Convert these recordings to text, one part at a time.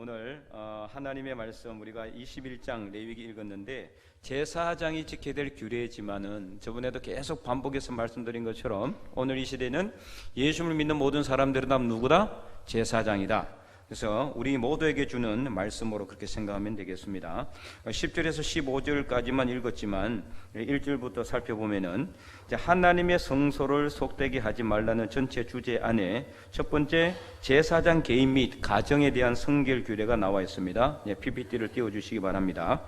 오늘 하나님의 말씀 우리가 21장 레위기 읽었는데 제사장이 지켜야 될 규례지만은 저번에도 계속 반복해서 말씀드린 것처럼 오늘 이 시대는 예수를 믿는 모든 사람들은 다 누구다? 제사장이다. 그래서 우리 모두에게 주는 말씀으로 그렇게 생각하면 되겠습니다. 10절에서 15절까지만 읽었지만 1절부터 살펴보면은 하나님의 성소를 속되게 하지 말라는 전체 주제 안에 첫 번째 제사장 개인 및 가정에 대한 성결 규례가 나와 있습니다. PPT를 띄워주시기 바랍니다.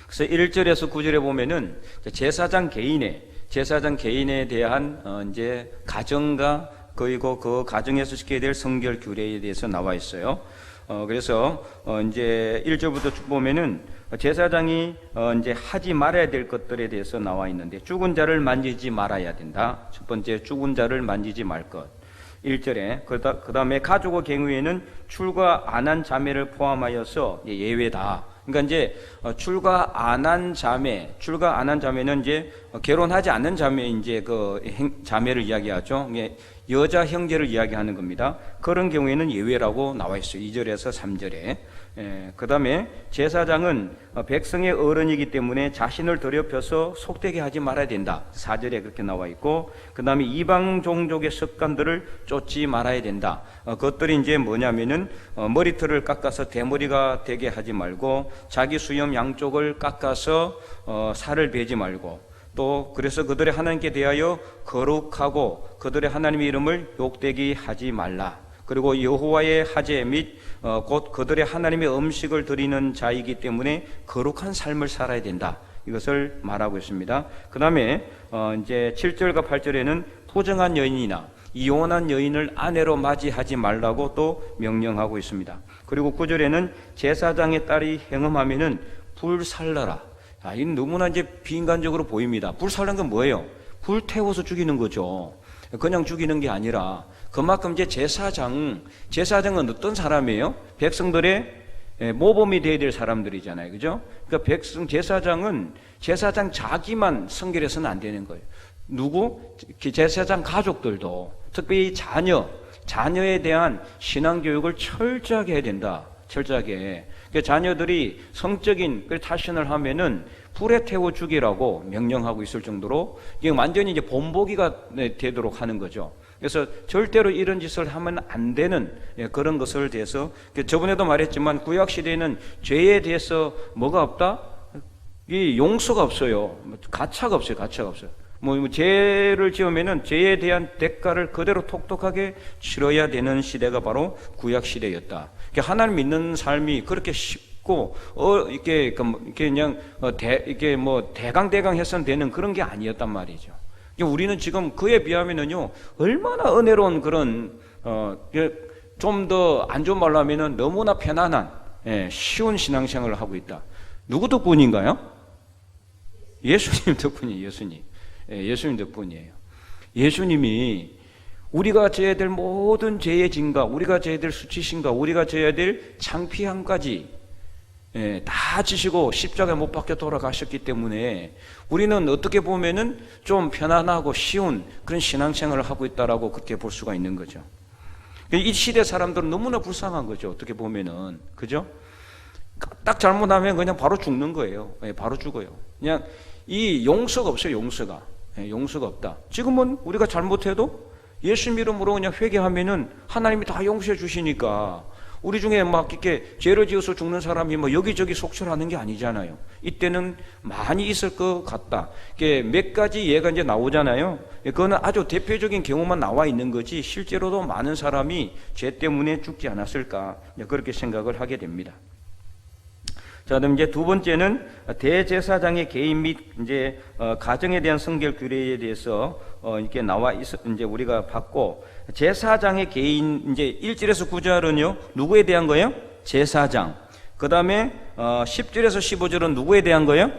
그래서 1절에서 9절에 보면은 제사장 개인에 대한 이제 가정과 그리고 그 가정에서 지켜야 될 성결 규례에 대해서 나와 있어요. 그래서 이제 1절부터 쭉 보면은 제사장이 이제 하지 말아야 될 것들에 대해서 나와 있는데 죽은 자를 만지지 말아야 된다. 첫 번째 죽은 자를 만지지 말 것. 1절에 그 다음에 가족의 경우에는 출가 안 한 자매를 포함하여서 예외다. 그러니까 이제 출가 안 한 자매는 이제 결혼하지 않는 자매 이제 그 자매를 이야기하죠. 여자 형제를 이야기하는 겁니다. 그런 경우에는 예외라고 나와 있어요. 2절에서 3절에. 그 다음에 제사장은 백성의 어른이기 때문에 자신을 더럽혀서 속되게 하지 말아야 된다. 4절에 그렇게 나와 있고, 그 다음에 이방 종족의 습관들을 쫓지 말아야 된다. 그것들이 이제 뭐냐면은 머리털을 깎아서 대머리가 되게 하지 말고, 자기 수염 양쪽을 깎아서 살을 베지 말고, 또 그래서 그들의 하나님께 대하여 거룩하고 그들의 하나님의 이름을 욕되게 하지 말라. 그리고 여호와의 하제 및 곧 그들의 하나님의 음식을 드리는 자이기 때문에 거룩한 삶을 살아야 된다. 이것을 말하고 있습니다. 그 다음에 이제 7절과 8절에는 부정한 여인이나 이혼한 여인을 아내로 맞이하지 말라고 또 명령하고 있습니다. 그리고 9절에는 제사장의 딸이 행음하면은 불살라라. 이 너무나 이제 비인간적으로 보입니다. 불살라는 건 뭐예요? 불 태워서 죽이는 거죠. 그냥 죽이는 게 아니라 그만큼 이제 제사장은 어떤 사람이에요? 백성들의 모범이 되어야 될 사람들이잖아요. 그죠? 그러니까 제사장 자기만 성결해서는 안 되는 거예요. 누구? 제사장 가족들도, 특별히 자녀에 대한 신앙교육을 철저하게 해야 된다. 철저하게. 그러니까 자녀들이 성적인 탈신을 하면은 불에 태워 죽이라고 명령하고 있을 정도로 이게 완전히 이제 본보기가 되도록 하는 거죠. 그래서 절대로 이런 짓을 하면 안 되는 그런 것을 대해서, 저번에도 말했지만 구약 시대에는 죄에 대해서 뭐가 없다? 이 용서가 없어요. 가차가 없어요. 죄를 지으면은 죄에 대한 대가를 그대로 톡톡하게 치러야 되는 시대가 바로 구약 시대였다. 하나님 믿는 삶이 그렇게 쉽고 이게 그냥 이게 뭐 대강 해서는 되는 그런 게 아니었단 말이죠. 우리는 지금 그에 비하면은요 얼마나 은혜로운 그런 좀 더 안 좋은 말로 하면은 너무나 편안한 쉬운 신앙생활을 하고 있다. 누구 덕분인가요? 예수님 덕분이에요. 예수님 덕분이에요. 예수님이 우리가 져야 될 모든 죄의 진가, 우리가 져야 될 수치심과 우리가 져야 될 창피함까지 다 지시고 십자가에 못 박혀 돌아가셨기 때문에 우리는 어떻게 보면은 좀 편안하고 쉬운 그런 신앙생활을 하고 있다라고 그렇게 볼 수가 있는 거죠. 이 시대 사람들은 너무나 불쌍한 거죠. 어떻게 보면은. 그죠? 딱 잘못하면 그냥 바로 죽는 거예요. 바로 죽어요. 그냥 이 용서가 없어요. 용서가 없다. 지금은 우리가 잘못해도 예수 이름으로 그냥 회개하면은 하나님이 다 용서해 주시니까 우리 중에 막 이렇게 죄를 지어서 죽는 사람이 뭐 여기저기 속출하는 게 아니잖아요. 이때는 많이 있을 것 같다. 몇 가지 예가 이제 나오잖아요. 그거는 아주 대표적인 경우만 나와 있는 거지 실제로도 많은 사람이 죄 때문에 죽지 않았을까 그렇게 생각을 하게 됩니다. 자, 그럼 이제 두 번째는 대제사장의 개인 및 이제 가정에 대한 성결 규례에 대해서 이렇게 나와 이제 우리가 봤고, 제사장의 개인 이제 1절에서 9절은요 누구에 대한 거예요? 제사장. 그 다음에 10절에서 15절은 누구에 대한 거예요?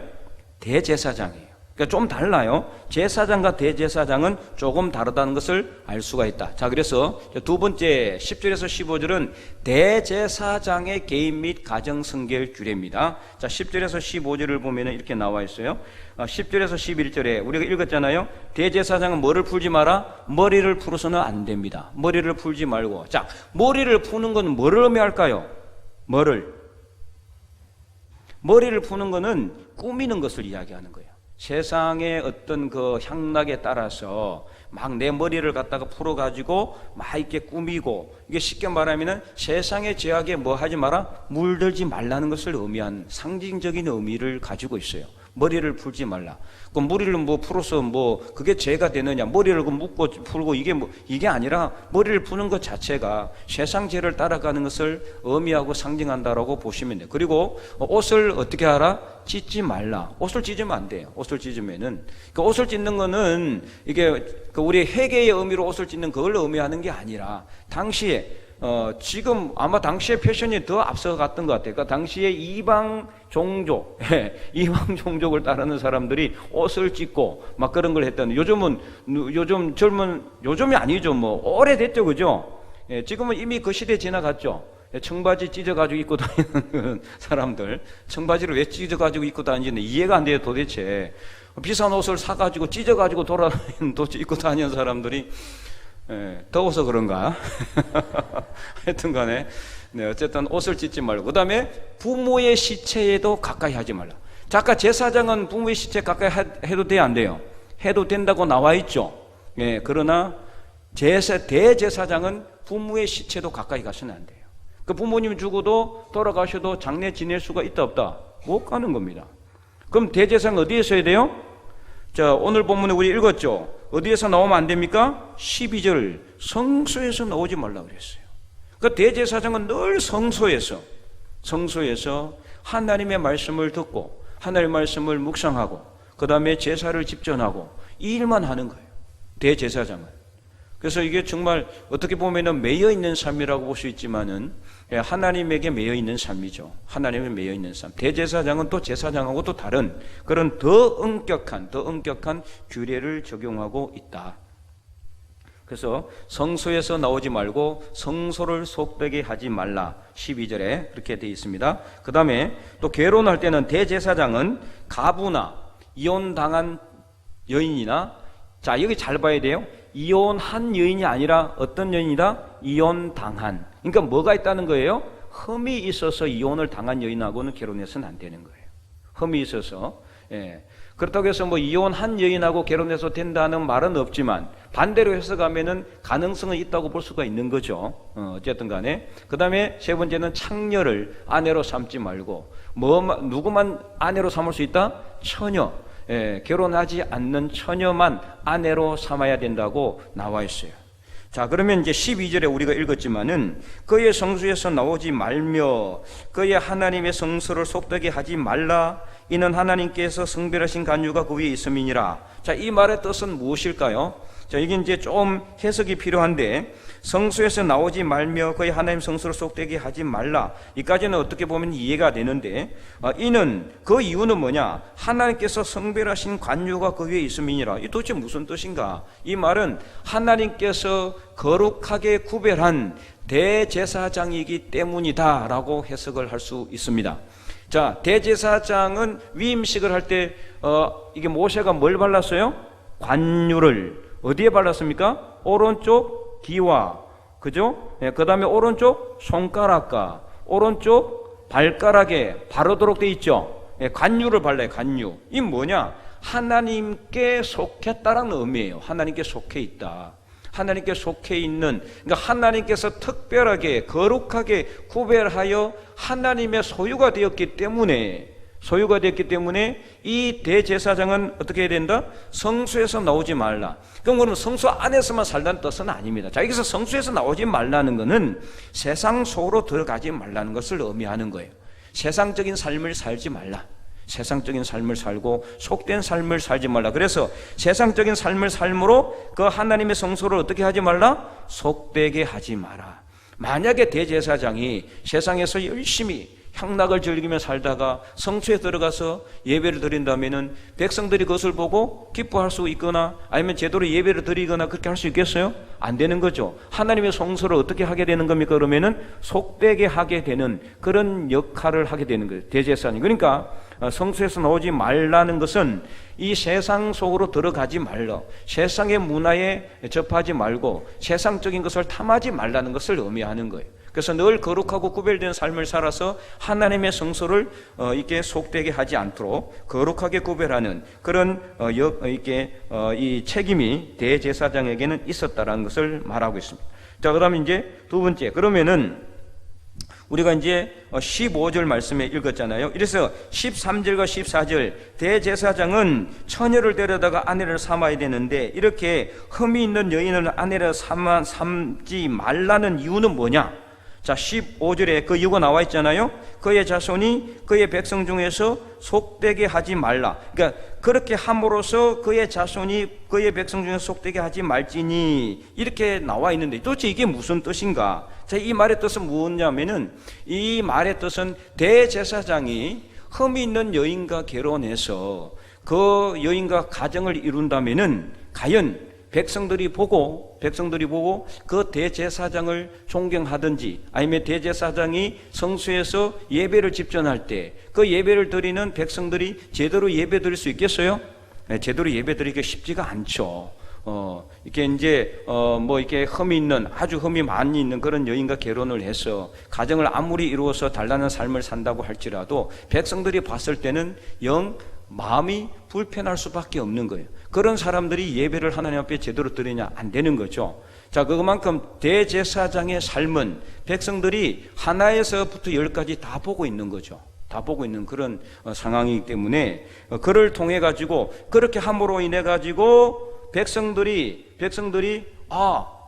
대제사장이에요. 그러니까 좀 달라요. 제사장과 대제사장은 조금 다르다는 것을 알 수가 있다. 자, 그래서 두 번째 10절에서 15절은 대제사장의 개인 및 가정 성결 규례입니다. 자, 10절에서 15절을 보면은 이렇게 나와 있어요. 10절에서 11절에 우리가 읽었잖아요. 대제사장은 뭐를 풀지 마라? 머리를 풀어서는 안 됩니다. 머리를 풀지 말고. 자, 머리를 푸는 건 뭐를 의미할까요? 머리를 푸는 거는 꾸미는 것을 이야기하는 거예요. 세상의 어떤 그 향락에 따라서 막 내 머리를 갖다가 풀어가지고 막 이렇게 꾸미고, 이게 쉽게 말하면은 세상의 제약에 뭐 하지 마라? 물들지 말라는 것을 의미한 상징적인 의미를 가지고 있어요. 머리를 풀지 말라. 그 머리를 뭐 풀어서 뭐 그게 죄가 되느냐? 머리를 묶고 풀고 이게 아니라 머리를 푸는 것 자체가 세상 죄를 따라가는 것을 의미하고 상징한다라고 보시면 돼요. 그리고 옷을 어떻게 하라? 찢지 말라. 옷을 찢으면 안 돼요. 옷을 찢으면은 그 옷을 찢는 거는 이게 그 우리 회개의 의미로 옷을 찢는 그걸 의미하는 게 아니라 당시에 지금 아마 당시의 패션이 더 앞서갔던 것 같아요. 그러니까 당시에 이방 종족, 이방 종족을 따르는 사람들이 옷을 찢고 막 그런 걸 했다는. 요즘이 아니죠. 뭐 오래됐죠, 그죠? 지금은 이미 그 시대 지나갔죠. 청바지 찢어가지고 입고 다니는 사람들, 청바지를 왜 찢어가지고 입고 다니는지 이해가 안 돼요, 도대체. 비싼 옷을 사가지고 찢어가지고 돌아다니는, 입고 다니는 사람들이 더워서 그런가? 하여튼 간에, 어쨌든 옷을 찢지 말고. 그 다음에 부모의 시체에도 가까이 하지 말라. 자, 아까 제사장은 부모의 시체 가까이 해도 돼요, 안 돼요? 해도 된다고 나와 있죠. 그러나 대제사장은 부모의 시체도 가까이 가서는 안 돼요. 그 부모님 죽어도 돌아가셔도 장례 지낼 수가 있다 없다? 못 가는 겁니다. 그럼 대제사장 어디에서 해야 돼요? 자, 오늘 본문에 우리 읽었죠. 어디에서 나오면 안 됩니까? 12절 성소에서 나오지 말라 그랬어요. 그 대제사장은 늘 성소에서 하나님의 말씀을 듣고 하나님의 말씀을 묵상하고 그 다음에 제사를 집전하고 이 일만 하는 거예요, 대제사장은. 그래서 이게 정말 어떻게 보면은 매여 있는 삶이라고 볼 수 있지만은 하나님에게 매여 있는 삶이죠. 하나님에 매여 있는 삶. 대제사장은 또 제사장하고 또 다른 그런 더 엄격한 규례를 적용하고 있다. 그래서 성소에서 나오지 말고 성소를 속되게 하지 말라. 12절에 그렇게 되어 있습니다. 그 다음에 또 결혼할 때는 대제사장은 가부나 이혼당한 여인이나, 자, 여기 잘 봐야 돼요. 이혼한 여인이 아니라 어떤 여인이다? 이혼당한. 그러니까 뭐가 있다는 거예요? 흠이 있어서 이혼을 당한 여인하고는 결혼해서는 안 되는 거예요. 흠이 있어서. 그렇다고 해서 뭐 이혼한 여인하고 결혼해서 된다는 말은 없지만 반대로 해석하면은 가능성은 있다고 볼 수가 있는 거죠. 어쨌든 간에. 그 다음에 세 번째는 창녀를 아내로 삼지 말고, 누구만 아내로 삼을 수 있다? 처녀. 결혼하지 않는 처녀만 아내로 삼아야 된다고 나와 있어요. 자, 그러면 이제 12절에 우리가 읽었지만은 그의 성소에서 나오지 말며 그의 하나님의 성소를 속되게 하지 말라. 이는 하나님께서 성별하신 간유가 그 위에 있음이니라. 자, 이 말의 뜻은 무엇일까요? 자, 이게 이제 좀 해석이 필요한데, 성소에서 나오지 말며 그의 하나님 성소를 속되게 하지 말라. 이까지는 어떻게 보면 이해가 되는데, 이는 그 이유는 뭐냐? 하나님께서 성별하신 관유가 그 위에 있음이니라. 이 도대체 무슨 뜻인가? 이 말은 하나님께서 거룩하게 구별한 대제사장이기 때문이다라고 해석을 할 수 있습니다. 자, 대제사장은 위임식을 할 때 이게 모세가 뭘 발랐어요? 관유를 어디에 발랐습니까? 오른쪽 귀와, 그죠? 그 다음에 오른쪽 손가락과 오른쪽 발가락에 바르도록 돼 있죠. 관유를 발라요. 관유. 이 뭐냐? 하나님께 속했다라는 의미예요. 하나님께 속해 있다. 하나님께 속해 있는, 그러니까 하나님께서 특별하게 거룩하게 구별하여 하나님의 소유가 되었기 때문에 이 대제사장은 어떻게 해야 된다? 성소에서 나오지 말라. 그럼 성소 안에서만 살다는 뜻은 아닙니다. 자, 여기서 성소에서 나오지 말라는 것은 세상 속으로 들어가지 말라는 것을 의미하는 거예요. 세상적인 삶을 살지 말라. 세상적인 삶을 살고 속된 삶을 살지 말라. 그래서 세상적인 삶을 삶으로 그 하나님의 성소를 어떻게 하지 말라? 속되게 하지 마라. 만약에 대제사장이 세상에서 열심히 향락을 즐기며 살다가 성소에 들어가서 예배를 드린다면은 백성들이 그것을 보고 기뻐할 수 있거나 아니면 제대로 예배를 드리거나 그렇게 할 수 있겠어요? 안 되는 거죠. 하나님의 성소를 어떻게 하게 되는 겁니까? 그러면은 속되게 하게 되는 그런 역할을 하게 되는 거예요, 대제사장이. 그러니까 성소에서 나오지 말라는 것은 이 세상 속으로 들어가지 말라, 세상의 문화에 접하지 말고 세상적인 것을 탐하지 말라는 것을 의미하는 거예요. 그래서 늘 거룩하고 구별된 삶을 살아서 하나님의 성소를 이렇게 속되게 하지 않도록 거룩하게 구별하는 그런 이 책임이 대제사장에게는 있었다라는 것을 말하고 있습니다. 자, 그다음에 이제 두 번째, 그러면은 우리가 이제 15절 말씀에 읽었잖아요. 이래서 13절과 14절, 대제사장은 처녀를 데려다가 아내를 삼아야 되는데 이렇게 흠이 있는 여인을 아내를 삼지 말라는 이유는 뭐냐? 자, 15절에 그 이유가 나와 있잖아요. 그의 자손이 그의 백성 중에서 속되게 하지 말라. 그러니까 그렇게 함으로써 그의 자손이 그의 백성 중에서 속되게 하지 말지니, 이렇게 나와 있는데 도대체 이게 무슨 뜻인가? 자, 이 말의 뜻은 무엇냐면은, 이 말의 뜻은 대제사장이 흠이 있는 여인과 결혼해서 그 여인과 가정을 이룬다면은 과연 백성들이 보고 그 대제사장을 존경하든지, 아니면 대제사장이 성소에서 예배를 집전할 때 그 예배를 드리는 백성들이 제대로 예배 드릴 수 있겠어요? 네, 제대로 예배 드리기가 쉽지가 않죠. 이렇게 이제 이렇게 흠이 있는, 아주 흠이 많이 있는 그런 여인과 결혼을 해서 가정을 아무리 이루어서 달라는 삶을 산다고 할지라도 백성들이 봤을 때는 영 마음이 불편할 수밖에 없는 거예요. 그런 사람들이 예배를 하나님 앞에 제대로 드리냐? 안 되는 거죠. 자, 그만큼 대제사장의 삶은 백성들이 하나에서부터 열까지 다 보고 있는 거죠. 다 보고 있는 그런 상황이기 때문에 그를 통해 가지고, 그렇게 함으로 인해 가지고 백성들이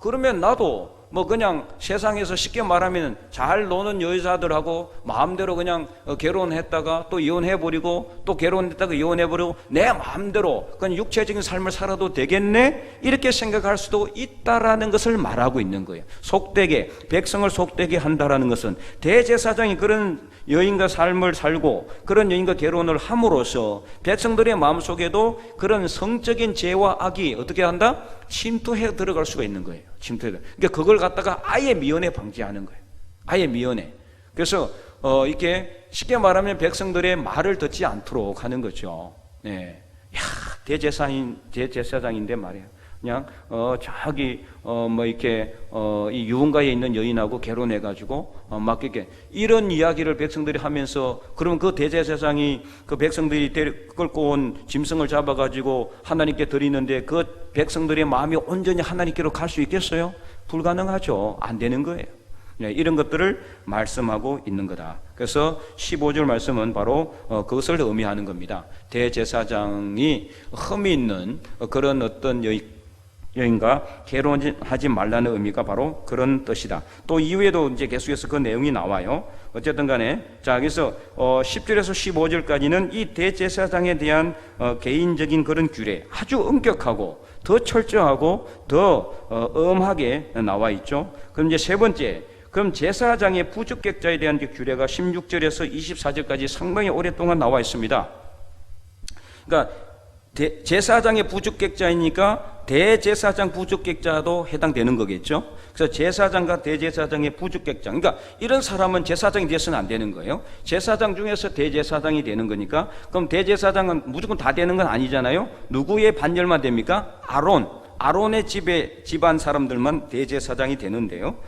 그러면 나도 그냥 세상에서 쉽게 말하면 잘 노는 여자들하고 마음대로 그냥 결혼했다가 또 이혼해버리고, 또 결혼했다가 이혼해버리고, 내 마음대로 그냥 육체적인 삶을 살아도 되겠네, 이렇게 생각할 수도 있다라는 것을 말하고 있는 거예요. 속되게, 백성을 속되게 한다라는 것은 대제사장이 그런 여인과 삶을 살고 그런 여인과 결혼을 함으로써 백성들의 마음속에도 그런 성적인 죄와 악이 어떻게 한다? 침투해 들어갈 수가 있는 거예요. 침투해. 그러니까 그걸 갖다가 아예 미연에 방지하는 거예요. 아예 미연에. 그래서 이렇게 쉽게 말하면 백성들의 말을 듣지 않도록 하는 거죠. 네. 야, 대제사장인데 말이에요. 그냥 저기 이렇게 이 유흥가에 있는 여인하고 결혼해가지고 막 이렇게 이런 이야기를 백성들이 하면서, 그러면 그 대제사장이 그 백성들이 끌고 온 짐승을 잡아가지고 하나님께 드리는데 그 백성들의 마음이 온전히 하나님께로 갈 수 있겠어요? 불가능하죠. 안 되는 거예요. 네, 이런 것들을 말씀하고 있는 거다. 그래서 15절 말씀은 바로 그것을 의미하는 겁니다. 대제사장이 흠이 있는 그런 어떤 여인과 결혼하지 말라는 의미가 바로 그런 뜻이다. 또 이후에도 이제 계속해서 그 내용이 나와요. 어쨌든 간에, 자, 그래서 10절에서 15절까지는 이 대제사장에 대한 개인적인 그런 규례, 아주 엄격하고 더 철저하고 더 엄하게 나와 있죠. 그럼 이제 세 번째, 그럼 제사장의 부주격자에 대한 규례가 16절에서 24절까지 상당히 오랫동안 나와 있습니다. 그러니까 제사장의 부주격자이니까 대제사장 부주격자도 해당되는 거겠죠. 그래서 제사장과 대제사장의 부주격자, 그러니까 이런 사람은 제사장이 되어서는 안 되는 거예요. 제사장 중에서 대제사장이 되는 거니까. 그럼 대제사장은 무조건 다 되는 건 아니잖아요. 누구의 반열만 됩니까? 아론의 집안 사람들만 대제사장이 되는데요.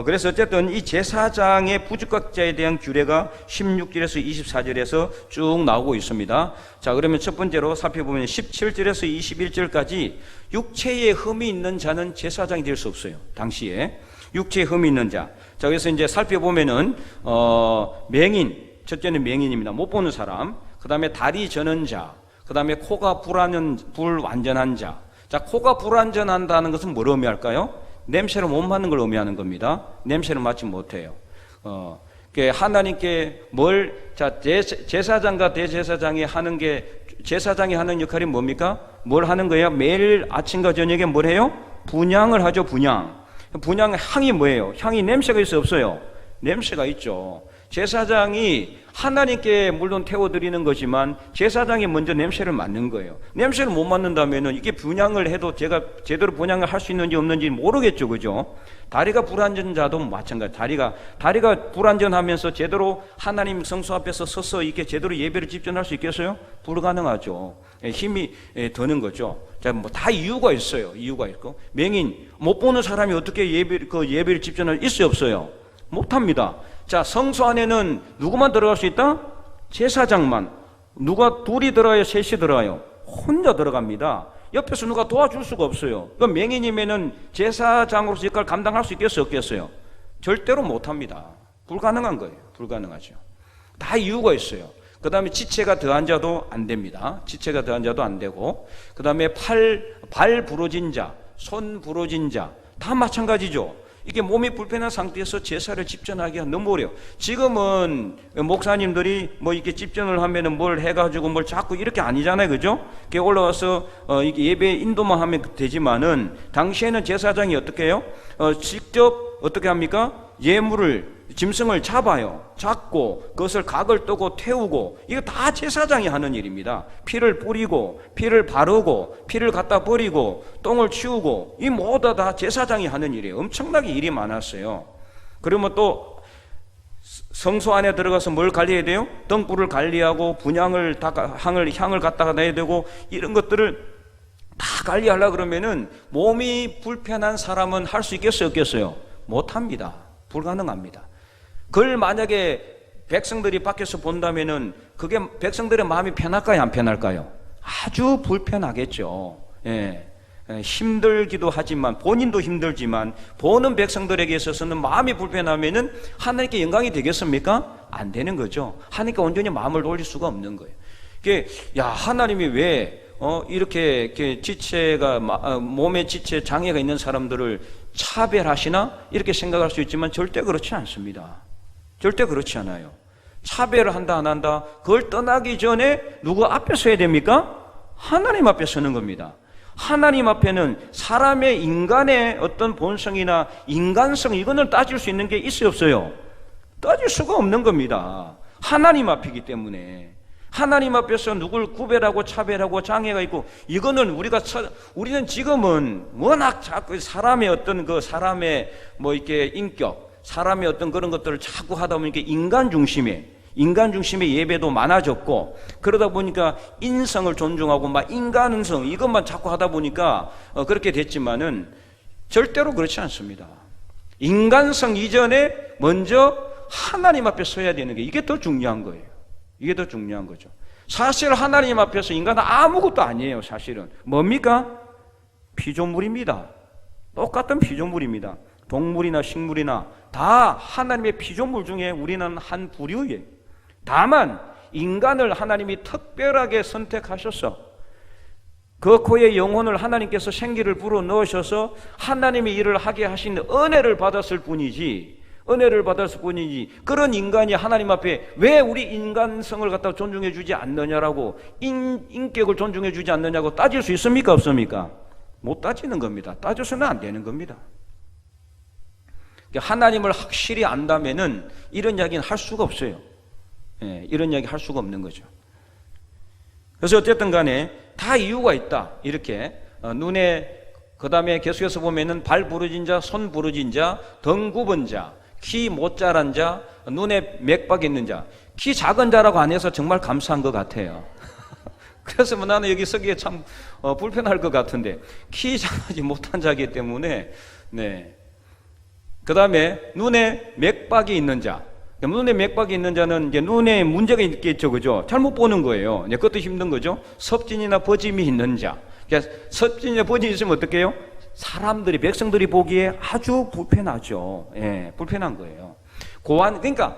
그래서 어쨌든 이 제사장의 부주격자에 대한 규례가 16절에서 24절에서 쭉 나오고 있습니다. 자, 그러면 첫 번째로 살펴보면 17절에서 21절까지 육체에 흠이 있는 자는 제사장이 될 수 없어요. 당시에 육체에 흠이 있는 자. 자, 그래서 이제 살펴보면은 맹인, 첫째는 맹인입니다. 못 보는 사람. 그 다음에 다리 저는 자. 그 다음에 코가 불완전한 자. 자, 코가 불완전한다는 것은 뭘 의미할까요? 냄새를 못 맡는 걸 의미하는 겁니다. 냄새를 맡지 못해요. 하나님께 제사장과 대제사장이 하는 게, 제사장이 하는 역할이 뭡니까? 뭘 하는 거예요? 매일 아침과 저녁에 뭘 해요? 분향을 하죠, 분향. 분향의 향이 뭐예요? 향이 냄새가 있어요, 없어요? 냄새가 있죠. 제사장이 하나님께 물론 태워드리는 거지만 제사장이 먼저 냄새를 맡는 거예요. 냄새를 못 맡는다면 이게 분향을 해도 제가 제대로 분향을 할 수 있는지 없는지 모르겠죠, 그죠? 다리가 불완전 자도 마찬가지. 다리가 불완전하면서 제대로 하나님 성소 앞에서 서서 이렇게 제대로 예배를 집전할 수 있겠어요? 불가능하죠. 힘이 드는 거죠. 자, 다 이유가 있어요. 이유가 있고, 맹인 못 보는 사람이 어떻게 예배를 집전할 있어요, 없어요? 못합니다. 자, 성소 안에는 누구만 들어갈 수 있다? 제사장만. 누가 둘이 들어가요? 셋이 들어가요? 혼자 들어갑니다. 옆에서 누가 도와줄 수가 없어요. 그 맹인이면은 제사장으로서 역할을 감당할 수 있겠어요? 없겠어요? 절대로 못합니다. 불가능한 거예요. 불가능하죠. 다 이유가 있어요. 그 다음에 지체가 더한 자도 안 됩니다. 지체가 더한 자도 안 되고, 그 다음에 발 부러진 자, 손 부러진 자, 다 마찬가지죠. 이게 몸이 불편한 상태에서 제사를 집전하기가 너무 어려워. 지금은 목사님들이 뭐 이렇게 집전을 하면은 뭘 해가지고 뭘 자꾸 이렇게 아니잖아요. 그죠? 이렇게 올라와서 이게 예배 인도만 하면 되지만은, 당시에는 제사장이 어떻게 해요? 직접 어떻게 합니까? 예물을, 짐승을 잡고 그것을 각을 뜨고 태우고, 이거 다 제사장이 하는 일입니다. 피를 뿌리고, 피를 바르고, 피를 갖다 버리고, 똥을 치우고, 이 모두 다 제사장이 하는 일이에요. 엄청나게 일이 많았어요. 그러면 또 성소 안에 들어가서 뭘 관리해야 돼요? 등불을 관리하고, 분향을 향을 갖다가 내야 되고, 이런 것들을 다 관리하려고 그러면은 몸이 불편한 사람은 할 수 있겠어요? 없겠어요? 못합니다. 불가능합니다. 그걸 만약에 백성들이 밖에서 본다면은 그게 백성들의 마음이 편할까요? 안 편할까요? 아주 불편하겠죠. 예. 힘들기도 하지만, 본인도 힘들지만, 보는 백성들에게 있어서는 마음이 불편하면은 하나님께 영광이 되겠습니까? 안 되는 거죠. 하나님께 온전히 마음을 돌릴 수가 없는 거예요. 이게, 야, 하나님이 왜 이렇게 지체가, 몸에 지체 장애가 있는 사람들을 차별하시나? 이렇게 생각할 수 있지만 절대 그렇지 않습니다. 절대 그렇지 않아요. 차별을 한다 안 한다, 그걸 떠나기 전에 누구 앞에 서야 됩니까? 하나님 앞에 서는 겁니다. 하나님 앞에는 사람의, 인간의 어떤 본성이나 인간성, 이거는 따질 수 있는 게 있어요, 없어요? 따질 수가 없는 겁니다. 하나님 앞이기 때문에. 하나님 앞에서 누굴 구별하고 차별하고 장애가 있고, 이거는 우리는 지금은 워낙 자꾸 사람의 어떤 사람의 뭐 이렇게 인격, 사람의 어떤 그런 것들을 자꾸 하다 보니까 인간 중심의 예배도 많아졌고, 그러다 보니까 인성을 존중하고 막 인간성 이것만 자꾸 하다 보니까 그렇게 됐지만은 절대로 그렇지 않습니다. 인간성 이전에 먼저 하나님 앞에 서야 되는 게, 이게 더 중요한 거예요. 이게 더 중요한 거죠. 사실 하나님 앞에서 인간은 아무것도 아니에요. 사실은 뭡니까? 피조물입니다. 똑같은 피조물입니다. 동물이나 식물이나 다 하나님의 피조물 중에 우리는 한 부류예요. 다만 인간을 하나님이 특별하게 선택하셔서 그 코에 영혼을 하나님께서 생기를 불어 넣으셔서 하나님의 일을 하게 하신 은혜를 받았을 뿐이지, 그런 인간이 하나님 앞에 왜 우리 인간성을 갖다 존중해 주지 않느냐라고, 인격을 존중해 주지 않느냐고 따질 수 있습니까? 없습니까? 못 따지는 겁니다. 따져서는 안 되는 겁니다. 하나님을 확실히 안다면은 이런 이야기는 할 수가 없어요. 예, 이런 이야기 할 수가 없는 거죠. 그래서 어쨌든 간에 다 이유가 있다. 이렇게 눈에, 그 다음에 계속해서 보면은 발 부러진 자, 손 부러진 자, 등 굽은 자, 키 못 자란 자, 눈에 맥박이 있는 자, 키 작은 자라고 안 해서 정말 감사한 것 같아요. 그래서 뭐 나는 여기 서기에 참 불편할 것 같은데, 키 작지 못한 자이기 때문에. 네. 그 다음에 눈에 맥박이 있는 자, 눈에 맥박이 있는 자는 이제 눈에 문제가 있겠죠, 그죠? 잘못 보는 거예요. 이제 그것도 힘든 거죠. 섭진이나 버짐이 있는 자, 그러니까 섭진이나 버짐이 있으면 어떻게 해요? 사람들이, 백성들이 보기에 아주 불편하죠. 예, 불편한 거예요. 그러니까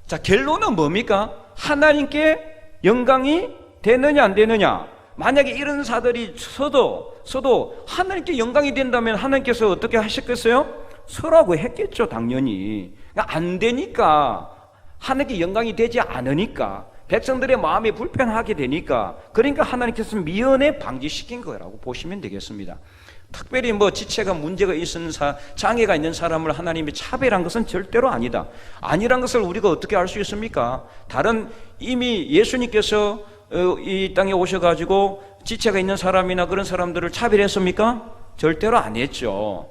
자, 결론은 뭡니까? 하나님께 영광이 되느냐 안 되느냐. 만약에 이런 사들이 서도 하나님께 영광이 된다면 하나님께서 어떻게 하셨겠어요? 서라고 했겠죠, 당연히. 그러니까 안 되니까, 하나님께 영광이 되지 않으니까, 백성들의 마음이 불편하게 되니까, 그러니까 하나님께서 미연에 방지시킨 거라고 보시면 되겠습니다. 특별히 뭐 지체가 문제가 있는 장애가 있는 사람을 하나님이 차별한 것은 절대로 아니다. 아니란 것을 우리가 어떻게 알 수 있습니까? 이미 예수님께서 이 땅에 오셔가지고 지체가 있는 사람이나 그런 사람들을 차별했습니까? 절대로 안 했죠.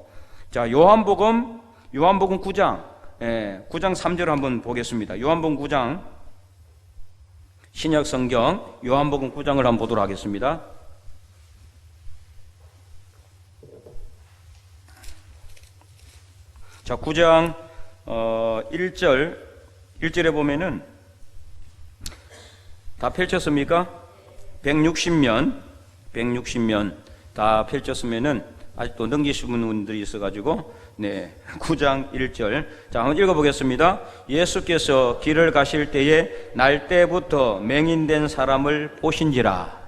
자, 요한복음 9장, 9장 3절 한번 보겠습니다. 요한복음 9장, 신약 성경 요한복음 9장을 한번 보도록 하겠습니다. 자, 9장 1절에 보면은 다 펼쳤습니까? 160면 다 펼쳤으면은 아직도 넘기시는 분들이 있어가지고 9장 1절. 자, 한번 읽어보겠습니다. 예수께서 길을 가실 때에 날 때부터 맹인된 사람을 보신지라.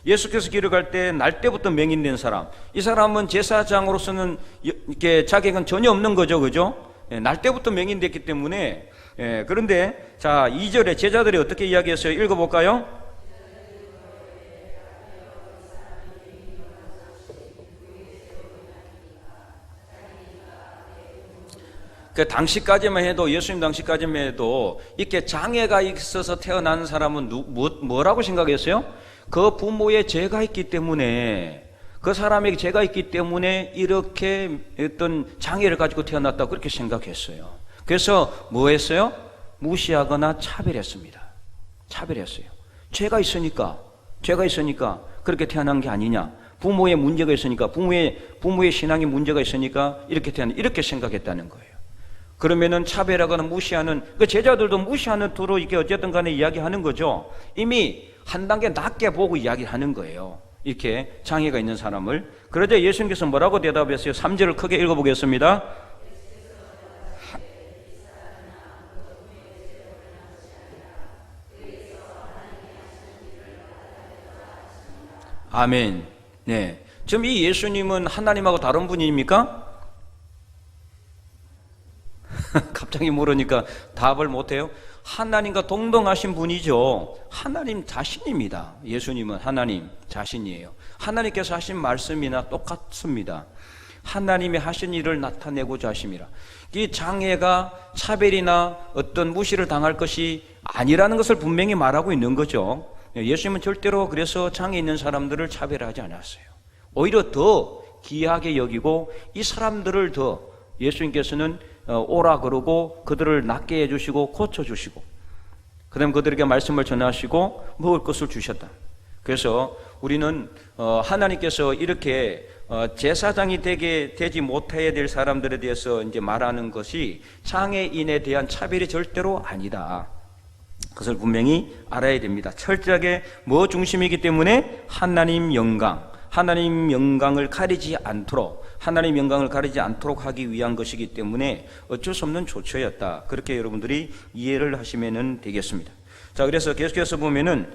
예수께서 길을 갈 때 날 때부터 맹인된 사람. 이 사람은 제사장으로서는 이렇게 자격은 전혀 없는 거죠, 그죠? 날 때부터 맹인됐기 때문에. 그런데 자, 2절에 제자들이 어떻게 이야기했어요? 읽어볼까요? 그 당시까지만 해도, 예수님 당시까지만 해도 이렇게 장애가 있어서 태어난 사람은 뭐라고 생각했어요? 그 부모의 죄가 있기 때문에, 그 사람에게 죄가 있기 때문에 이렇게 어떤 장애를 가지고 태어났다고 그렇게 생각했어요. 그래서 뭐 했어요? 무시하거나 차별했습니다. 차별했어요. 죄가 있으니까 그렇게 태어난 게 아니냐, 부모의 문제가 있으니까, 부모의 신앙에 문제가 있으니까 이렇게 이렇게 생각했다는 거예요. 그러면은 차별하거나 무시하는, 그 제자들도 무시하는 투로 이게 어쨌든 간에 이야기하는 거죠. 이미 한 단계 낮게 보고 이야기하는 거예요. 이렇게 장애가 있는 사람을. 그러자 예수님께서 뭐라고 대답했어요? 3절을 크게 읽어보겠습니다. 아멘. 지금 이 예수님은 하나님하고 다른 분입니까? 갑자기 물으니까 답을 못해요. 하나님과 동등하신 분이죠. 하나님 자신입니다. 예수님은 하나님 자신이에요. 하나님께서 하신 말씀이나 똑같습니다. 하나님이 하신 일을 나타내고자 하심이라. 이 장애가 차별이나 어떤 무시를 당할 것이 아니라는 것을 분명히 말하고 있는 거죠. 예수님은 절대로 그래서 장애 있는 사람들을 차별하지 않았어요. 오히려 더 귀하게 여기고 이 사람들을 더 예수님께서는 오라 그러고 그들을 낫게 해주시고 고쳐주시고, 그 다음에 그들에게 말씀을 전하시고 먹을 것을 주셨다. 그래서 우리는 하나님께서 이렇게 제사장이 되지 못해야 될 사람들에 대해서 이제 말하는 것이 장애인에 대한 차별이 절대로 아니다. 그것을 분명히 알아야 됩니다. 철저하게 뭐 중심이기 때문에 하나님 영광을 가리지 않도록 하기 위한 것이기 때문에 어쩔 수 없는 조처였다. 그렇게 여러분들이 이해를 하시면 되겠습니다. 자, 그래서 계속해서 보면은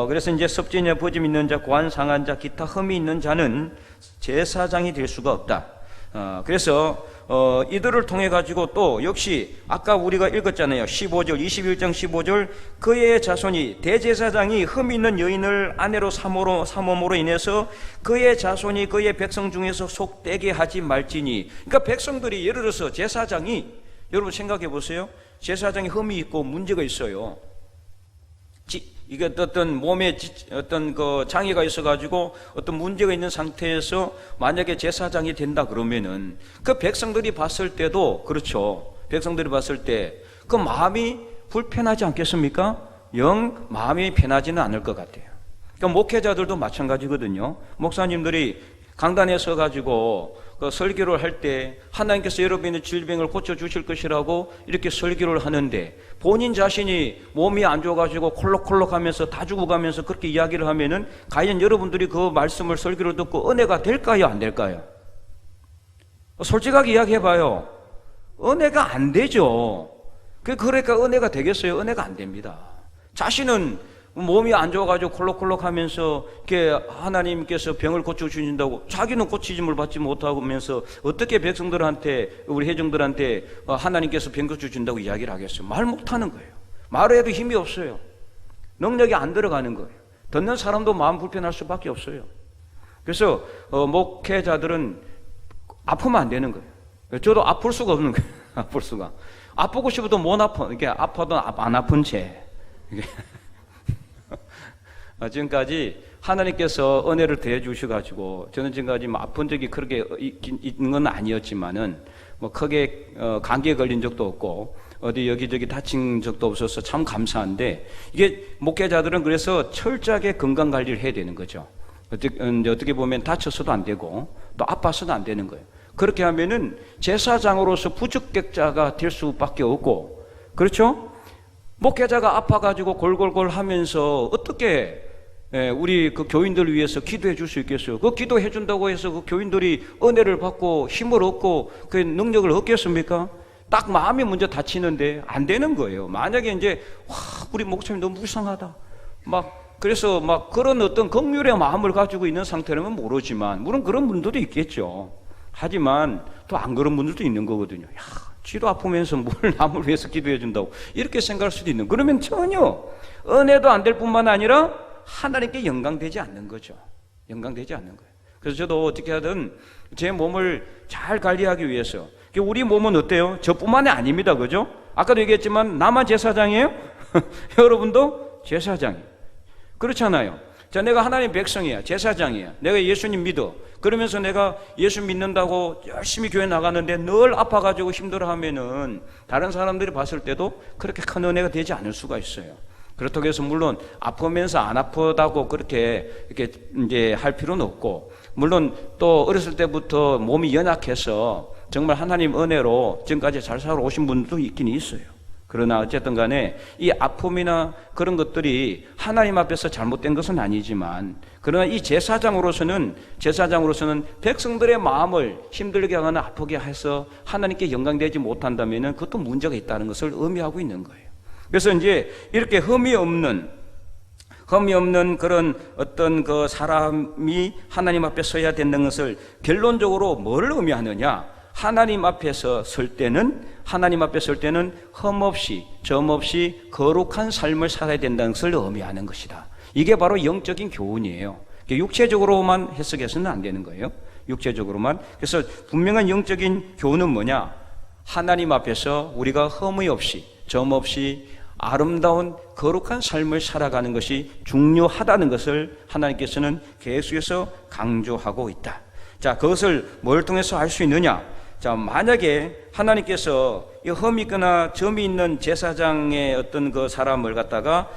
그래서 이제 섭죄냐 버짐 있는 자, 고안 상한 자, 기타 흠이 있는 자는 제사장이 될 수가 없다. 그래서 이들을 통해 가지고 또 역시 아까 우리가 읽었잖아요. 15절, 21장 15절, 그의 자손이 대제사장이 흠 있는 여인을 아내로 삼음으로 인해서 그의 자손이 그의 백성 중에서 속되게 하지 말지니. 그러니까 백성들이, 예를 들어서 제사장이, 여러분 생각해 보세요. 제사장이 흠이 있고 문제가 있어요. 이게 어떤 몸에 어떤 그 장애가 있어가지고 어떤 문제가 있는 상태에서 만약에 제사장이 된다 그러면은 그 백성들이 봤을 때도, 그렇죠, 백성들이 봤을 때 그 마음이 불편하지 않겠습니까? 영 마음이 편하지는 않을 것 같아요. 그러니까 목회자들도 마찬가지거든요. 목사님들이 강단에 서가지고 그 설교를 할 때 하나님께서 여러분의 질병을 고쳐주실 것이라고 이렇게 설교를 하는데 본인 자신이 몸이 안 좋아가지고 콜록콜록 하면서 다 죽어가면서 그렇게 이야기를 하면은 과연 여러분들이 그 말씀을, 설교를 듣고 은혜가 될까요, 안 될까요? 솔직하게 이야기해봐요. 은혜가 안 되죠. 그러니까 은혜가 되겠어요? 은혜가 안 됩니다. 자신은 몸이 안 좋아가지고 콜록콜록 하면서 이렇게 하나님께서 병을 고쳐주신다고 자기는 고치짐을 받지 못하면서 어떻게 백성들한테, 우리 회중들한테 하나님께서 병 고쳐준다고 이야기를 하겠어요? 말 못하는 거예요. 말을 해도 힘이 없어요. 능력이 안 들어가는 거예요. 듣는 사람도 마음 불편할 수밖에 없어요. 그래서 목회자들은 아프면 안 되는 거예요. 저도 아플 수가 없는 거예요. 아플 수가. 아프고 싶어도 못 아파. 이게 아파도 안 아픈 채. 지금까지 하나님께서 은혜를 더해 주셔가지고 저는 지금까지 아픈 적이 그렇게 있는 건 아니었지만은 뭐 크게 감기에 걸린 적도 없고 어디 여기저기 다친 적도 없어서 참 감사한데, 이게 목회자들은 그래서 철저하게 건강 관리를 해야 되는 거죠. 어떻게 보면 다쳐서도 안 되고 또 아파서도 안 되는 거예요. 그렇게 하면은 제사장으로서 부적격자가 될 수밖에 없고, 그렇죠? 목회자가 아파가지고 골골골 하면서 어떻게 우리 그 교인들을 위해서 기도해 줄 수 있겠어요? 그 기도해 준다고 해서 그 교인들이 은혜를 받고 힘을 얻고 그 능력을 얻겠습니까? 딱 마음이 먼저 다치는데 안 되는 거예요. 만약에 이제 우리 목사님 너무 불쌍하다, 그래서 그런 어떤 긍휼의 마음을 가지고 있는 상태라면 모르지만, 물론 그런 분들도 있겠죠. 하지만 또 안 그런 분들도 있는 거거든요. 쥐도 아프면서 뭘 남을 위해서 기도해 준다고 이렇게 생각할 수도 있는, 그러면 전혀 은혜도 안 될 뿐만 아니라 하나님께 영광되지 않는 거죠. 영광되지 않는 거예요. 그래서 저도 어떻게 하든 제 몸을 잘 관리하기 위해서, 우리 몸은 어때요? 저뿐만이 아닙니다. 그죠? 아까도 얘기했지만 나만 제사장이에요? 여러분도 제사장이에요. 그렇잖아요. 자, 내가 하나님 백성이야, 제사장이야, 내가 예수님 믿어. 그러면서 내가 예수 믿는다고 열심히 교회 나가는데 늘 아파가지고 힘들어하면은 다른 사람들이 봤을 때도 그렇게 큰 은혜가 되지 않을 수가 있어요. 그렇다고 해서 물론 아프면서 안 아프다고 그렇게 이렇게 이제 할 필요는 없고, 물론 또 어렸을 때부터 몸이 연약해서 정말 하나님 은혜로 지금까지 잘 살아오신 분도 있긴 있어요. 그러나 어쨌든 간에 이 아픔이나 그런 것들이 하나님 앞에서 잘못된 것은 아니지만, 그러나 이 제사장으로서는 백성들의 마음을 힘들게 하거나 아프게 해서 하나님께 영광되지 못한다면 그것도 문제가 있다는 것을 의미하고 있는 거예요. 그래서 이제 이렇게 흠이 없는 그런 어떤 그 사람이 하나님 앞에 서야 된다는 것을 결론적으로 뭐를 의미하느냐? 하나님 앞에 설 때는 흠 없이 점 없이 거룩한 삶을 살아야 된다는 것을 의미하는 것이다. 이게 바로 영적인 교훈이에요. 육체적으로만 해석해서는 안 되는 거예요. 육체적으로만. 그래서 분명한 영적인 교훈은 뭐냐? 하나님 앞에서 우리가 흠이 없이 점 없이 아름다운 거룩한 삶을 살아가는 것이 중요하다는 것을 하나님께서는 계속해서 강조하고 있다. 자, 그것을 뭘 통해서 알 수 있느냐? 자, 만약에 하나님께서 이 흠이 있거나 점이 있는 제사장의 어떤 그 사람을 갖다가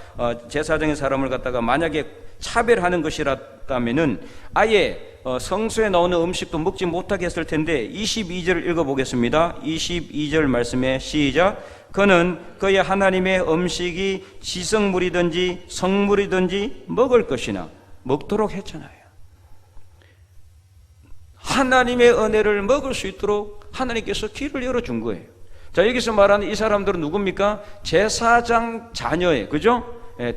제사장의 사람을 갖다가 만약에 차별하는 것이라면은 아예 성소에 나오는 음식도 먹지 못하게 했을 텐데, 22절을 읽어보겠습니다. 22절 말씀에 시작. 그는 그의 하나님의 음식이 지성물이든지 성물이든지 먹을 것이나 먹도록 했잖아요. 하나님의 은혜를 먹을 수 있도록 하나님께서 길을 열어준 거예요. 자, 여기서 말하는 이 사람들은 누굽니까? 제사장 자녀예요. 그죠?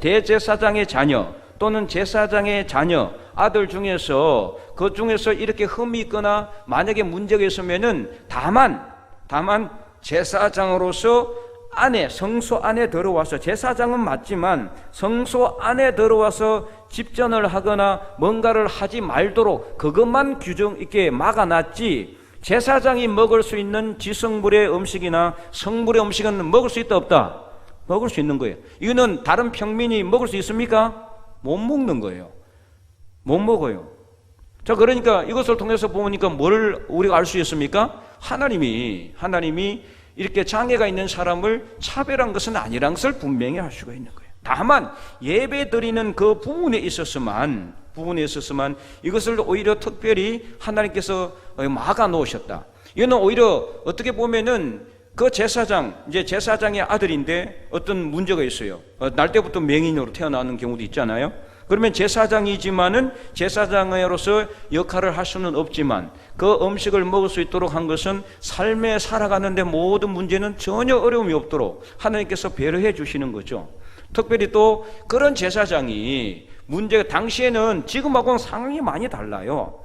대제사장의 자녀 또는 제사장의 자녀, 아들 중에서 그 중에서 이렇게 흠이 있거나 만약에 문제가 있으면은 다만 제사장으로서 성소 안에 들어와서, 제사장은 맞지만 성소 안에 들어와서 집전을 하거나 뭔가를 하지 말도록 그것만 이렇게 막아놨지, 제사장이 먹을 수 있는 지성물의 음식이나 성물의 음식은 먹을 수 있다 없다? 먹을 수 있는 거예요. 이거는 다른 평민이 먹을 수 있습니까? 못 먹는 거예요. 못 먹어요. 자, 그러니까 이것을 통해서 보니까 뭘 우리가 알 수 있습니까? 하나님이 이렇게 장애가 있는 사람을 차별한 것은 아니라는 것을 분명히 알 수가 있는 거예요. 다만 예배 드리는 그 부분에 있어서만 이것을 오히려 특별히 하나님께서 막아 놓으셨다. 이거는 오히려 어떻게 보면은 그 제사장의 아들인데 어떤 문제가 있어요. 날 때부터 맹인으로 태어나는 경우도 있잖아요. 그러면 제사장이지만은 제사장으로서 역할을 할 수는 없지만 그 음식을 먹을 수 있도록 한 것은 삶에 살아가는데 모든 문제는 전혀 어려움이 없도록 하나님께서 배려해 주시는 거죠. 특별히 또 그런 제사장이 당시에는 지금하고는 상황이 많이 달라요.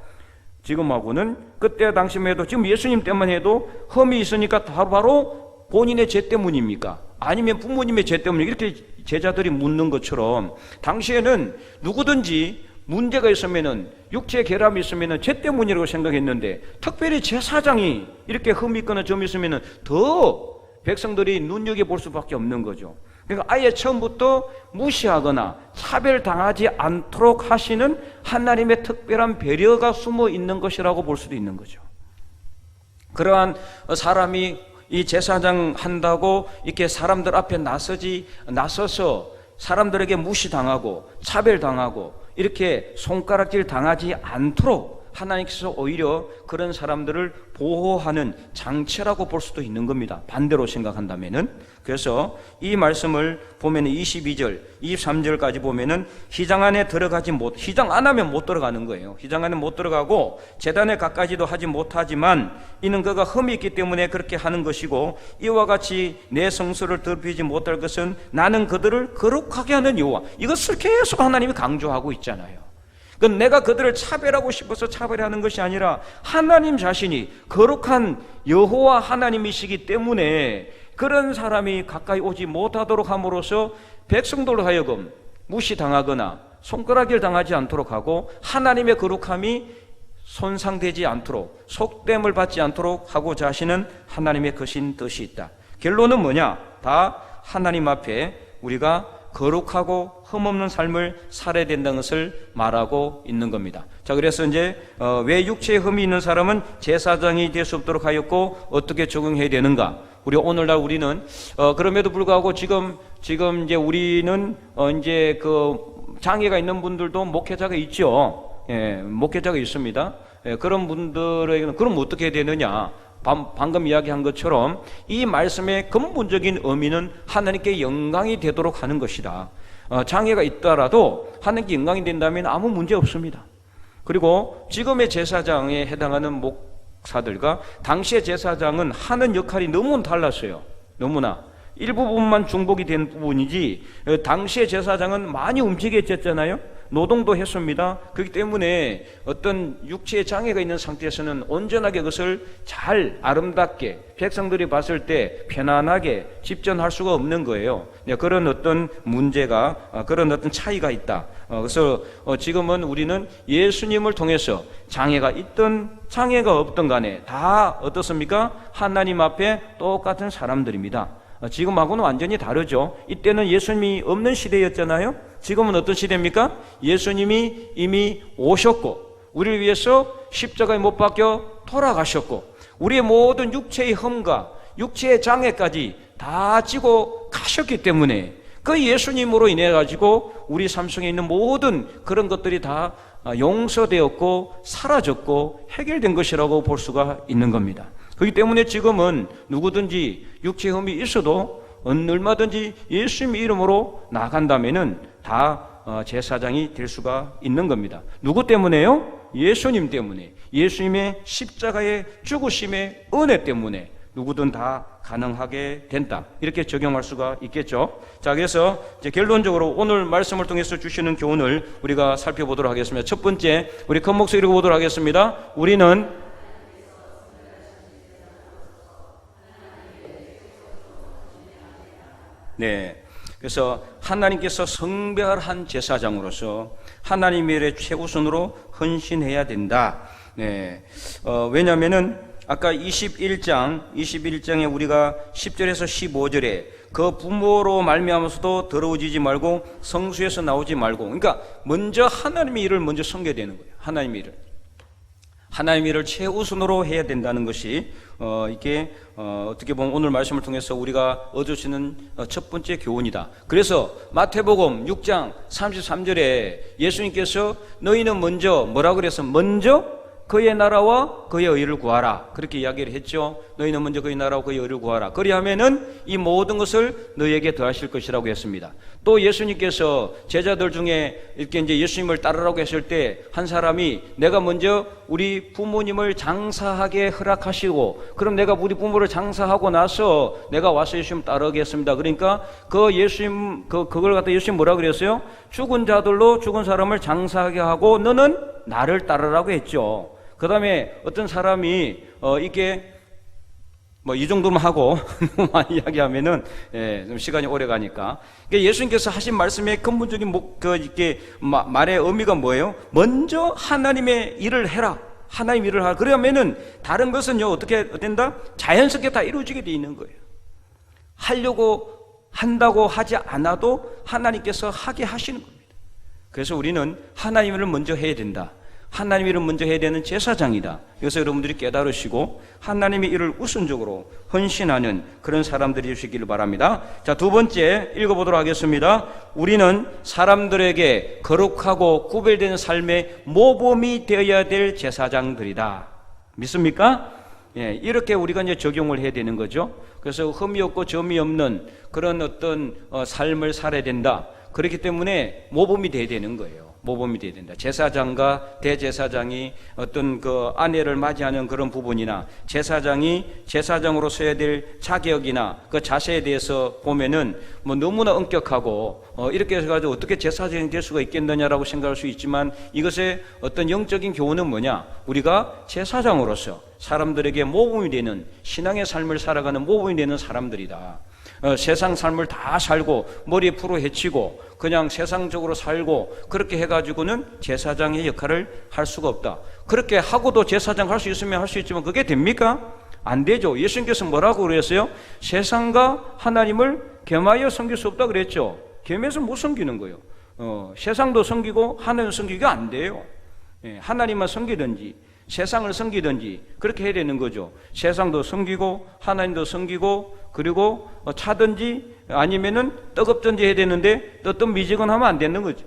지금하고는 그때 당시만 해도, 지금 예수님 때만 해도 흠이 있으니까 바로 본인의 죄 때문입니까? 아니면 부모님의 죄 때문에, 이렇게 제자들이 묻는 것처럼 당시에는 누구든지 문제가 있으면은, 육체 결함이 있으면은 죄 때문이라고 생각했는데, 특별히 제사장이 이렇게 흠이 있거나 점이 있으면은 더 백성들이 눈여겨볼 수밖에 없는 거죠. 그러니까 아예 처음부터 무시하거나 차별당하지 않도록 하시는 하나님의 특별한 배려가 숨어 있는 것이라고 볼 수도 있는 거죠. 그러한 사람이 이 제사장 한다고 이렇게 사람들 앞에 나서서 사람들에게 무시당하고 차별당하고 이렇게 손가락질 당하지 않도록 하나님께서 오히려 그런 사람들을 보호하는 장치라고 볼 수도 있는 겁니다. 반대로 생각한다면은. 그래서 이 말씀을 보면 22절, 23절까지 보면은 휘장 안에 휘장 안 하면 못 들어가는 거예요. 휘장 안에 못 들어가고 제단에 가까이도 하지 못하지만 이는 그가 흠이 있기 때문에 그렇게 하는 것이고, 이와 같이 내 성소를 더럽히지 못할 것은 나는 그들을 거룩하게 하는 여호와. 이것을 계속 하나님이 강조하고 있잖아요. 그건 내가 그들을 차별하고 싶어서 차별하는 것이 아니라 하나님 자신이 거룩한 여호와 하나님이시기 때문에 그런 사람이 가까이 오지 못하도록 함으로써 백성들로 하여금 무시당하거나 손가락질 당하지 않도록 하고 하나님의 거룩함이 손상되지 않도록, 속됨을 받지 않도록 하고자 하시는 하나님의 거신 뜻이 있다. 결론은 뭐냐? 다 하나님 앞에 우리가 거룩하고 흠없는 삶을 살아야 된다는 것을 말하고 있는 겁니다. 자, 그래서 이제 왜 육체에 흠이 있는 사람은 제사장이 될 수 없도록 하였고 어떻게 적용해야 되는가? 우리 오늘날 우리는 그럼에도 불구하고 지금 이제 우리는 이제 그 장애가 있는 분들도 목회자가 있죠. 예, 목회자가 있습니다. 예, 그런 분들에게는 그럼 어떻게 해야 되느냐? 방금 이야기한 것처럼 이 말씀의 근본적인 의미는 하나님께 영광이 되도록 하는 것이다. 장애가 있더라도 하나님께 영광이 된다면 아무 문제 없습니다. 그리고 지금의 제사장에 해당하는 목사들과 당시의 제사장은 하는 역할이 너무 달랐어요. 너무나 일부분만 중복이 된 부분이지 당시의 제사장은 많이 움직였잖아요. 노동도 했습니다. 그렇기 때문에 어떤 육체의 장애가 있는 상태에서는 온전하게 그것을 잘 아름답게 백성들이 봤을 때 편안하게 집전할 수가 없는 거예요. 그런 어떤 문제가, 그런 어떤 차이가 있다. 그래서 지금은 우리는 예수님을 통해서 장애가 있든 장애가 없든 간에 다 어떻습니까? 하나님 앞에 똑같은 사람들입니다. 지금하고는 완전히 다르죠. 이때는 예수님이 없는 시대였잖아요. 지금은 어떤 시대입니까? 예수님이 이미 오셨고 우리를 위해서 십자가에 못 박혀 돌아가셨고 우리의 모든 육체의 흠과 육체의 장애까지 다 지고 가셨기 때문에 그 예수님으로 인해 가지고 우리 삶 속에 있는 모든 그런 것들이 다 용서되었고 사라졌고 해결된 것이라고 볼 수가 있는 겁니다. 그렇기 때문에 지금은 누구든지 육체의 흠이 있어도 얼마든지 예수님의 이름으로 나간다면은 다 제사장이 될 수가 있는 겁니다. 누구 때문에요? 예수님 때문에, 예수님의 십자가의 죽으심의 은혜 때문에 누구든 다 가능하게 된다. 이렇게 적용할 수가 있겠죠. 자, 그래서 이제 결론적으로 오늘 말씀을 통해서 주시는 교훈을 우리가 살펴보도록 하겠습니다. 첫 번째, 우리 큰 목소리 읽어보도록 하겠습니다. 우리는 그래서 하나님께서 성별한 제사장으로서 하나님의 일에 최우선으로 헌신해야 된다. 왜냐하면은 아까 21장에 우리가 10절에서 15절에 그 부모로 말미암아서도 더러워지지 말고 성수에서 나오지 말고, 그러니까 먼저 하나님의 일을 먼저 섬겨야 되는 거예요. 하나님의 일을 최우선으로 해야 된다는 것이 이게 어떻게 보면 오늘 말씀을 통해서 우리가 얻으시는 첫 번째 교훈이다. 그래서 마태복음 6장 33절에 예수님께서 너희는 먼저 뭐라고 그래서 먼저 그의 나라와 그의 의를 구하라 그렇게 이야기를 했죠. 너희는 먼저 그의 나라와 그의 의를 구하라. 그리하면은 이 모든 것을 너희에게 더하실 것이라고 했습니다. 또 예수님께서 제자들 중에 이렇게 이제 예수님을 따르라고 했을 때 한 사람이 내가 먼저 우리 부모님을 장사하게 허락하시고 그럼 내가 우리 부모를 장사하고 나서 내가 와서 예수님 따르겠습니다. 그러니까 그 예수님 그걸 갖다 예수님 뭐라고 그랬어요? 죽은 자들로 죽은 사람을 장사하게 하고 너는 나를 따르라고 했죠. 그 다음에 어떤 사람이 이게 뭐 이 정도만 하고 너무 많이 이야기하면은 좀 시간이 오래 가니까 예수님께서 하신 말씀의 근본적인 이게 말의 의미가 뭐예요? 먼저 하나님의 일을 해라. 하나님 일을 하라. 그러면은 다른 것은요 어떻게 된다? 자연스럽게 다 이루어지게 돼 있는 거예요. 하려고 한다고 하지 않아도 하나님께서 하게 하시는 겁니다. 그래서 우리는 하나님을 먼저 해야 된다. 하나님 일을 먼저 해야 되는 제사장이다. 이것을 여러분들이 깨달으시고 하나님의 일을 우선적으로 헌신하는 그런 사람들이 되시기를 바랍니다. 자, 두 번째 읽어보도록 하겠습니다. 우리는 사람들에게 거룩하고 구별된 삶의 모범이 되어야 될 제사장들이다. 믿습니까? 예, 이렇게 우리가 이제 적용을 해야 되는 거죠. 그래서 흠이 없고 점이 없는 그런 어떤 삶을 살아야 된다. 그렇기 때문에 모범이 되어야 되는 거예요. 모범이 되어야 된다. 제사장과 대제사장이 어떤 그 아내를 맞이하는 그런 부분이나 제사장이 제사장으로 서야 될 자격이나 그 자세에 대해서 보면은 뭐 너무나 엄격하고 이렇게 해가지고 어떻게 제사장이 될 수가 있겠느냐라고 생각할 수 있지만 이것의 어떤 영적인 교훈은 뭐냐? 우리가 제사장으로서 사람들에게 모범이 되는 신앙의 삶을 살아가는 모범이 되는 사람들이다. 세상 삶을 다 살고 머리에 풀어 헤치고 그냥 세상적으로 살고 그렇게 해가지고는 제사장의 역할을 할 수가 없다. 그렇게 하고도 제사장 할 수 있으면 할 수 있지만 그게 됩니까? 안 되죠. 예수님께서 뭐라고 그랬어요? 세상과 하나님을 겸하여 섬길 수 없다 그랬죠. 겸해서 못 섬기는 거예요. 세상도 섬기고 하나님을 섬기기가 안 돼요. 하나님만 섬기든지 세상을 섬기든지 그렇게 해야 되는 거죠. 세상도 섬기고 하나님도 섬기고 그리고 차든지 아니면은 뜨겁든지 해야 되는데 뜨뜻미지근하면 안 되는 거죠.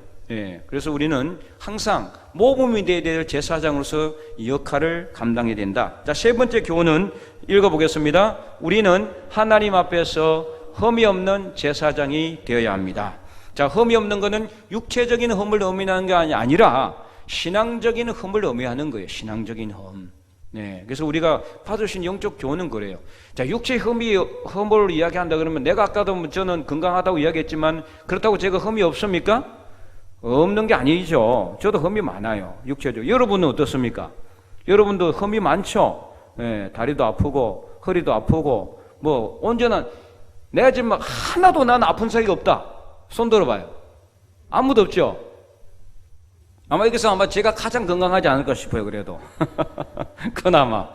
그래서 우리는 항상 모범이 되어야 될 제사장으로서 역할을 감당해야 된다. 자, 세 번째 교훈은 읽어보겠습니다. 우리는 하나님 앞에서 흠이 없는 제사장이 되어야 합니다. 자, 흠이 없는 것은 육체적인 흠을 의미하는 게 아니라 신앙적인 흠을 의미하는 거예요. 신앙적인 흠. 그래서 우리가 받으신 영적 교훈은 그래요. 자, 육체 흠을 이야기한다 그러면 내가 아까도 저는 건강하다고 이야기했지만 그렇다고 제가 흠이 없습니까? 없는 게 아니죠. 저도 흠이 많아요. 육체적. 여러분은 어떻습니까? 여러분도 흠이 많죠. 다리도 아프고 허리도 아프고 뭐 언제나 내가 지금 막 하나도 난 아픈 사이가 없다. 손 들어봐요. 아무도 없죠. 아마 여기서 아마 제가 가장 건강하지 않을까 싶어요. 그래도 그나마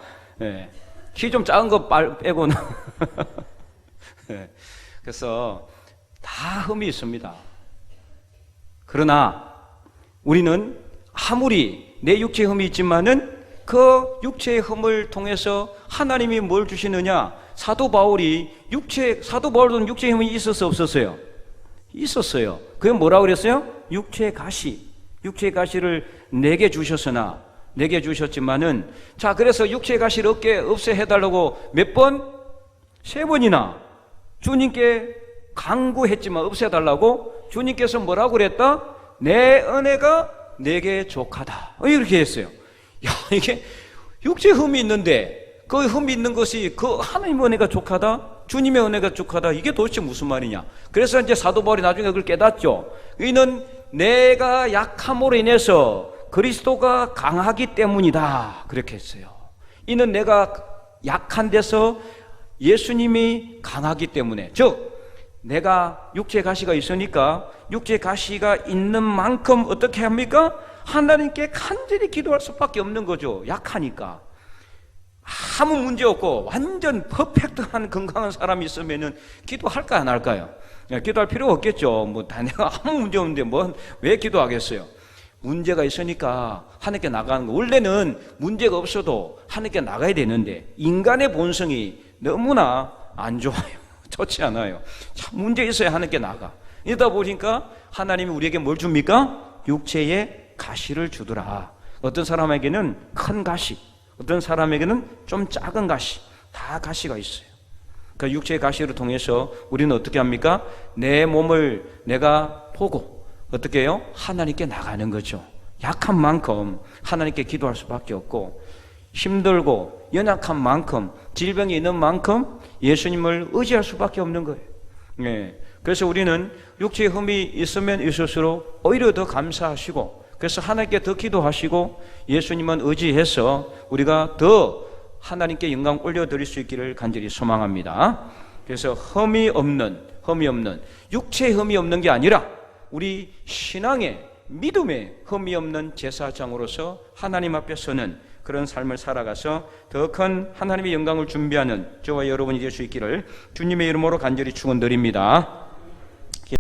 키 좀 작은 거 빼고는 그래서 다 흠이 있습니다. 그러나 우리는 아무리 내 육체의 흠이 있지만은 그 육체의 흠을 통해서 하나님이 뭘 주시느냐? 사도 바울은 육체의 흠이 있었어요, 없었어요? 있었어요. 그게 뭐라고 그랬어요? 육체의 가시를 내게 주셨으나 내게 주셨지만은 자, 그래서 육체의 가시를 없애해달라고 몇 번? 3번이나 주님께 간구했지만 없애달라고 주님께서 뭐라고 그랬다? 내 은혜가 내게 족하다. 이렇게 했어요. 야, 이게 육체의 흠이 있는데 그 흠이 있는 것이 그 하나님의 은혜가 족하다? 주님의 은혜가 족하다? 이게 도대체 무슨 말이냐? 그래서 이제 사도 바울이 나중에 그걸 깨닫죠. 이는 내가 약함으로 인해서 그리스도가 강하기 때문이다. 그렇게 했어요. 이는 내가 약한 데서 예수님이 강하기 때문에, 즉 내가 육체의 가시가 있으니까 육체의 가시가 있는 만큼 어떻게 합니까? 하나님께 간절히 기도할 수밖에 없는 거죠. 약하니까. 아무 문제 없고 완전 퍼펙트한 건강한 사람이 있으면은 기도할까 안 할까요? 기도할 필요가 없겠죠. 뭐 다 내가 아무 문제 없는데 뭐 왜 기도하겠어요? 문제가 있으니까 하나님께 나가는 거. 원래는 문제가 없어도 하나님께 나가야 되는데 인간의 본성이 너무나 안 좋아요. 좋지 않아요. 참 문제 있어야 하나님께 나가. 이러다 보니까 하나님이 우리에게 뭘 줍니까? 육체의 가시를 주더라. 어떤 사람에게는 큰 가시, 어떤 사람에게는 좀 작은 가시, 다 가시가 있어요. 그 육체의 가시를 통해서 우리는 어떻게 합니까? 내 몸을 내가 보고 어떻게 해요? 하나님께 나가는 거죠. 약한 만큼 하나님께 기도할 수밖에 없고, 힘들고 연약한 만큼, 질병이 있는 만큼 예수님을 의지할 수밖에 없는 거예요. 그래서 우리는 육체의 흠이 있으면 있을수록 오히려 더 감사하시고, 그래서 하나님께 더 기도하시고 예수님은 의지해서 우리가 더 하나님께 영광 올려드릴 수 있기를 간절히 소망합니다. 그래서 흠이 없는 육체의 흠이 없는 게 아니라 우리 신앙의 믿음의 흠이 없는 제사장으로서 하나님 앞에 서는 그런 삶을 살아가서 더 큰 하나님의 영광을 준비하는 저와 여러분이 될 수 있기를 주님의 이름으로 간절히 축원드립니다.